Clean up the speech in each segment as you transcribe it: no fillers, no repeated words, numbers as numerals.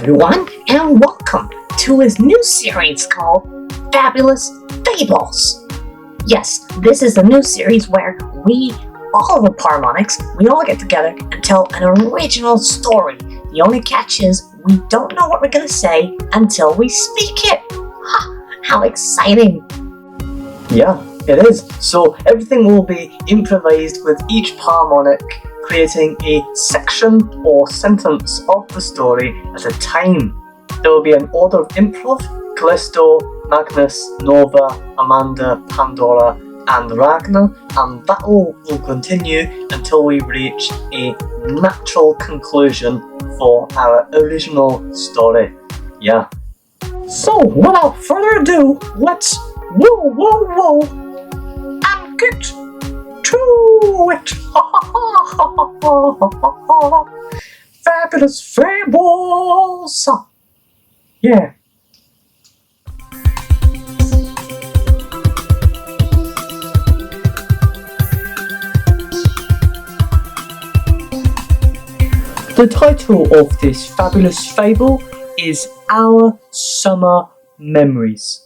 everyone, and welcome to his new series called Fabulous Fables. Yes, this is a new series where all the Parmonics, we all get together and tell an original story. The only catch is we don't know what we're going to say until we speak it. How exciting! Yeah, it is. So everything will be improvised with each Parmonic creating a section or sentence of the story at a time. There will be an order of improv: Callisto, Magnus, Nova, Amanda, Pandora, and Ragnar, and that will continue until we reach a natural conclusion for our original story. Yeah. So, without further ado, let's whoa and get to it. Fabulous Fables. Yeah. The title of this fabulous fable is Our Summer Memories.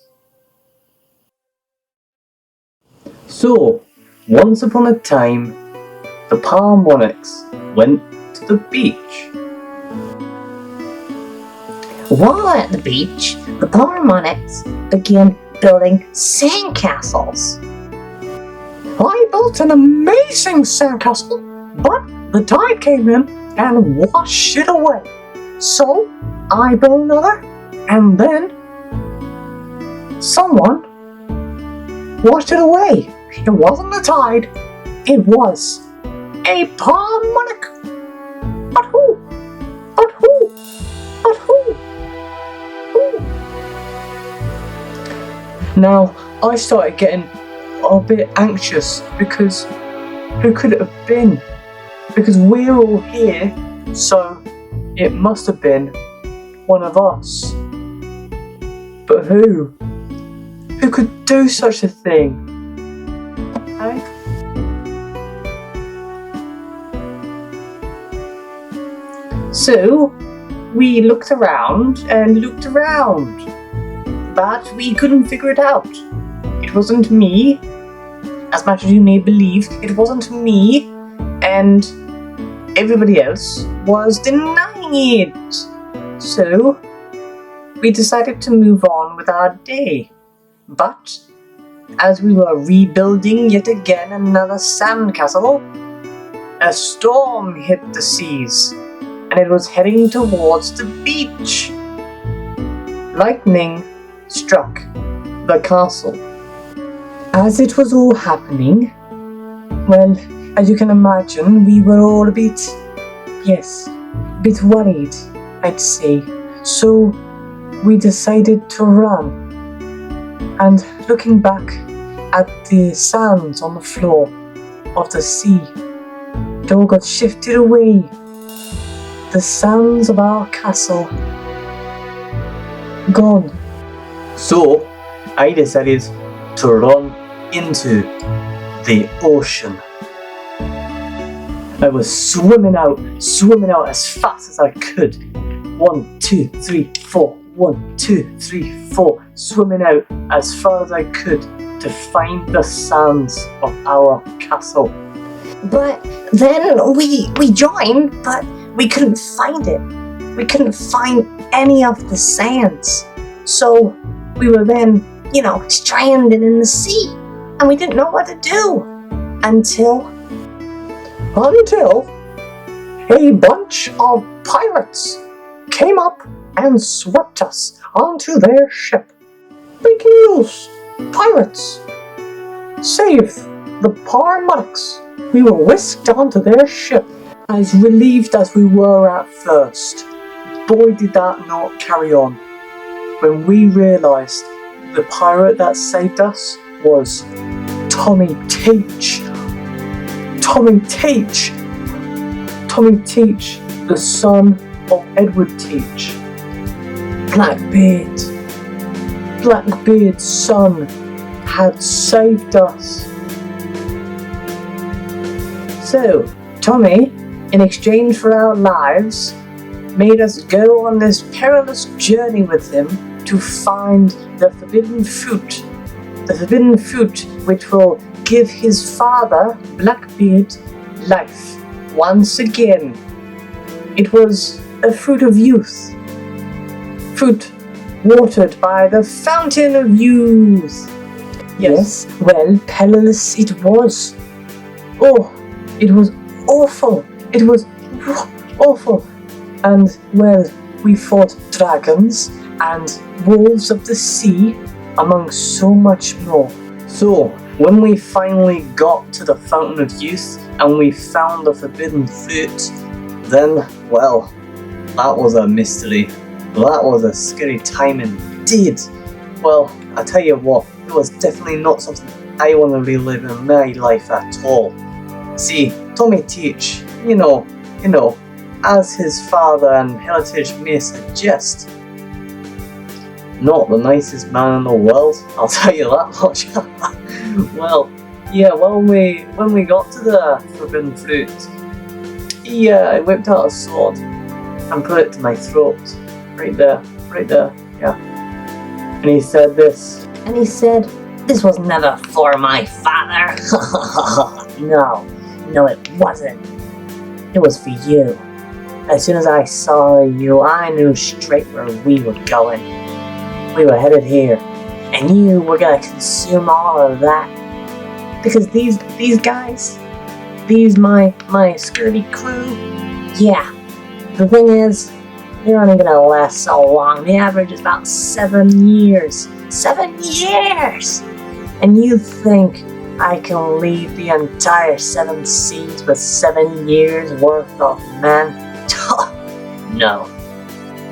So, once upon a time, the Parmonics went to the beach. While at the beach, the Parmonics began building sandcastles. I built an amazing sandcastle, but the tide came in and washed it away. So I built another, and then someone washed it away. It wasn't the tide, it was a Parmonic. But who? But who? But who? Who? Now, I started getting a bit anxious because who could it have been? Because we're all here, so it must have been one of us. But who? Who could do such a thing? Hey? So we looked around and looked around, but we couldn't figure it out. It wasn't me, as much as you may believe, it wasn't me, and everybody else was denying it. So we decided to move on with our day. But as we were rebuilding yet again another sandcastle, a storm hit the seas, and it was heading towards the beach. Lightning struck the castle. As it was all happening, well, as you can imagine, we were all a bit worried, I'd say. So we decided to run. And looking back at the sands on the floor of the sea, it all got shifted away. The sands of our castle gone. So I decided to run into the ocean. I was swimming out as fast as I could. 1, 2, 3, 4. 1, 2, 3, 4. Swimming out as far as I could to find the sands of our castle. But then we joined, but we couldn't find it. We couldn't find any of the sands. So we were then, stranded in the sea, and we didn't know what to do until a bunch of pirates came up and swept us onto their ship. Breaking news! Pirates! Save the Parmonics! We were whisked onto their ship. As relieved as we were at first, boy did that not carry on when we realised the pirate that saved us was Tommy Teach. Tommy Teach, the son of Edward Teach. Blackbeard's son had saved us. So, Tommy, in exchange for our lives, made us go on this perilous journey with him to find the forbidden fruit. The forbidden fruit which will give his father, Blackbeard, life once again. It was a fruit of youth. Fruit watered by the fountain of youth. Yes, well, perilous it was. Oh, it was awful. It was awful. And, well, we fought dragons and wolves of the sea, among so much more. So, when we finally got to the Fountain of Youth and we found the forbidden fruit, then, well, that was a mystery. That was a scary time indeed. Well, I tell you what, it was definitely not something I want to relive in my life at all. See, Tommy Teach, you know, as his father and heritage may suggest, not the nicest man in the world, I'll tell you that much. Well, yeah, when we got to the forbidden fruit, he whipped out a sword and put it to my throat. Right there, yeah. And he said this. And he said, "This was never for my father." No, it wasn't. It was for you. As soon as I saw you, I knew straight where we were going. We were headed here, and you were gonna consume all of that. Because these guys, my scurvy crew, yeah. The thing is, they're only gonna last so long. The average is about 7 years. 7 years! And you think I can leave the entire 7 seas with 7 years worth of men? No.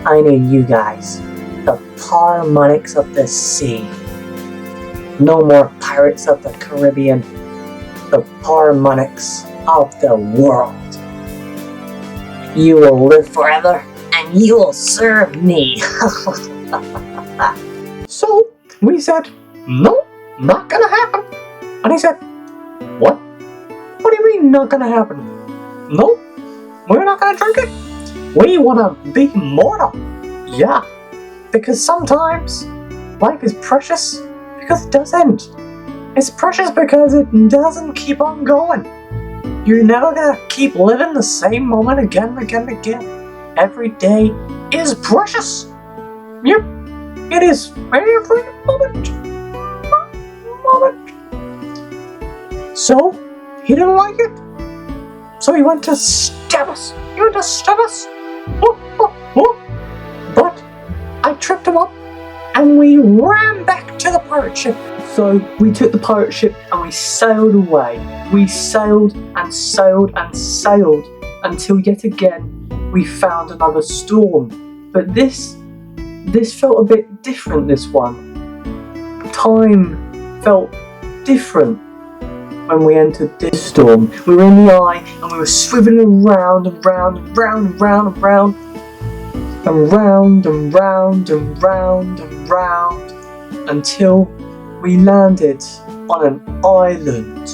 I need you guys. The Parmonics of the sea. No more pirates of the Caribbean. The Parmonics of the world. You will live forever, and you will serve me. So, we said, no, not gonna happen. And he said, what? What do you mean not gonna happen? No, we're not gonna drink it. We wanna be mortal. Yeah, because sometimes life is precious because it doesn't. It's precious because it doesn't keep on going. You're never gonna keep living the same moment again and again and again. Every day is precious. Yep, it is every moment. So, he didn't like it. So he went to stab us. But I tripped him up and we ran back to the pirate ship. So we took the pirate ship and we sailed away. We sailed and sailed and sailed until yet again we found another storm. But this felt a bit different, this one. Time felt different when we entered this storm. We were in the eye and we were swiveling around and round and round and round and round and round and round and round and round until we landed on an island.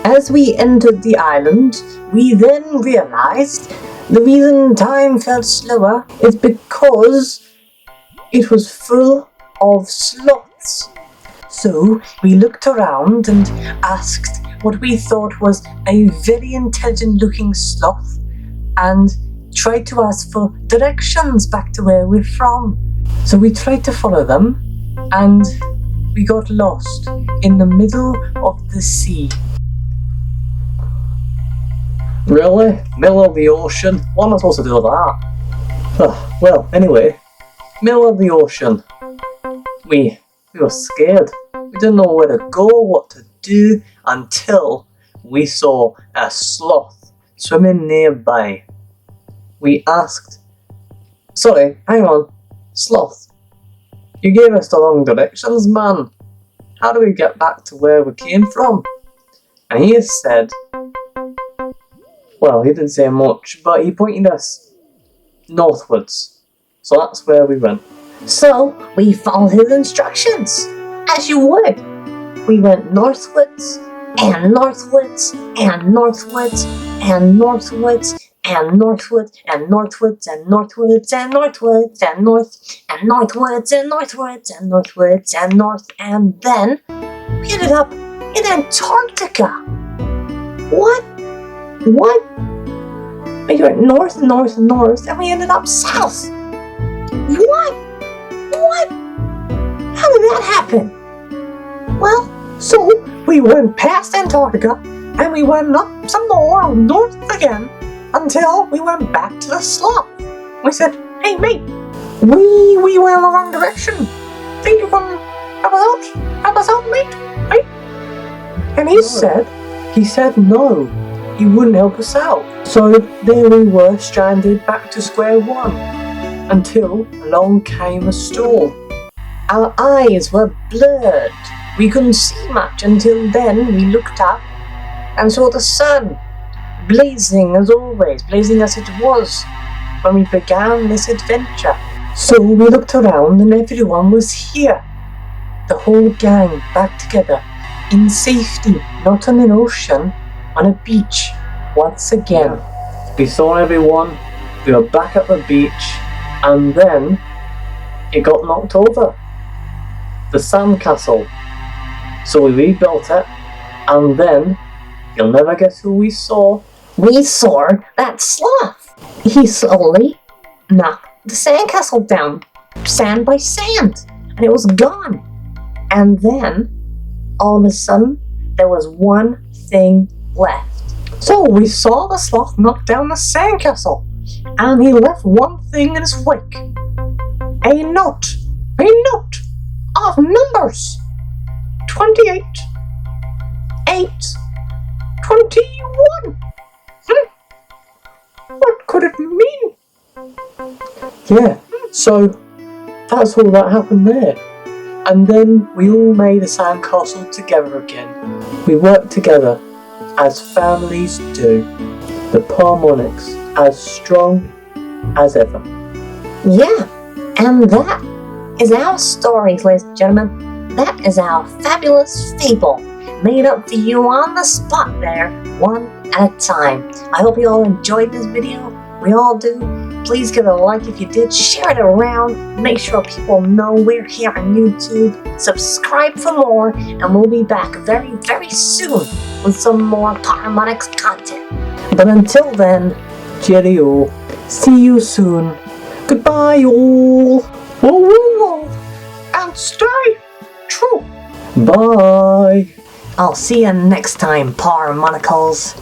As we entered the island, we then realized the reason time felt slower is because it was full of sloths. So we looked around and asked what we thought was a very intelligent looking sloth and tried to ask for directions back to where we're from. So we tried to follow them and we got lost in the middle of the sea. Really? Middle of the ocean? What am I supposed to do with that? Well, anyway, middle of the ocean. We were scared. We didn't know where to go, what to do, until we saw a sloth swimming nearby. We asked, "Sorry, hang on, sloth, you gave us the wrong directions, man. How do we get back to where we came from?" And he said, well, he didn't say much, but he pointed us northwards. So that's where we went. So we followed his instructions, as you would. We went northwards, and northwards, and northwards, and northwards, and northwards and northwards and northwards and northwards and north and northwards and northwards and northwards and north, and then we ended up in Antarctica. What? What? We went north, north, north, and we ended up south. What? What? How did that happen? Well, so we went past Antarctica, and we went up some more north again, until we went back to the sloth. We said, hey mate, we went in the wrong direction. Think you can help us out, mate? Right? And he said no, he wouldn't help us out. So there we were, stranded back to square one, until along came a storm. Our eyes were blurred. We couldn't see much until then we looked up and saw the sun, blazing as always, blazing as it was when we began this adventure. So we looked around and everyone was here. The whole gang back together, in safety, not on an ocean, on a beach, once again. We saw everyone, we were back at the beach, and then it got knocked over. The sandcastle. So we rebuilt it, and then you'll never guess who we saw. We saw that sloth. He slowly knocked the sandcastle down, sand by sand, and it was gone. And then, all of a sudden, there was one thing left. So we saw the sloth knock down the sandcastle, and he left one thing in his wake. A note of numbers. 28, 8, 21. What could it mean? Yeah, so that's all that happened there. And then we all made a sandcastle together again. We worked together, as families do. The Parmonics, as strong as ever. Yeah, and that is our story, ladies and gentlemen. That is our fabulous fable, made up for you on the spot there, one at a time. I hope you all enjoyed this video. We all do. Please give it a like if you did. Share it around. Make sure people know we're here on YouTube. Subscribe for more, and we'll be back very, very soon with some more Parmonics content. But until then, Cheerio. see you soon. Goodbye, all. Whoa. And stay true. Bye. I'll see you next time, Parmonicals.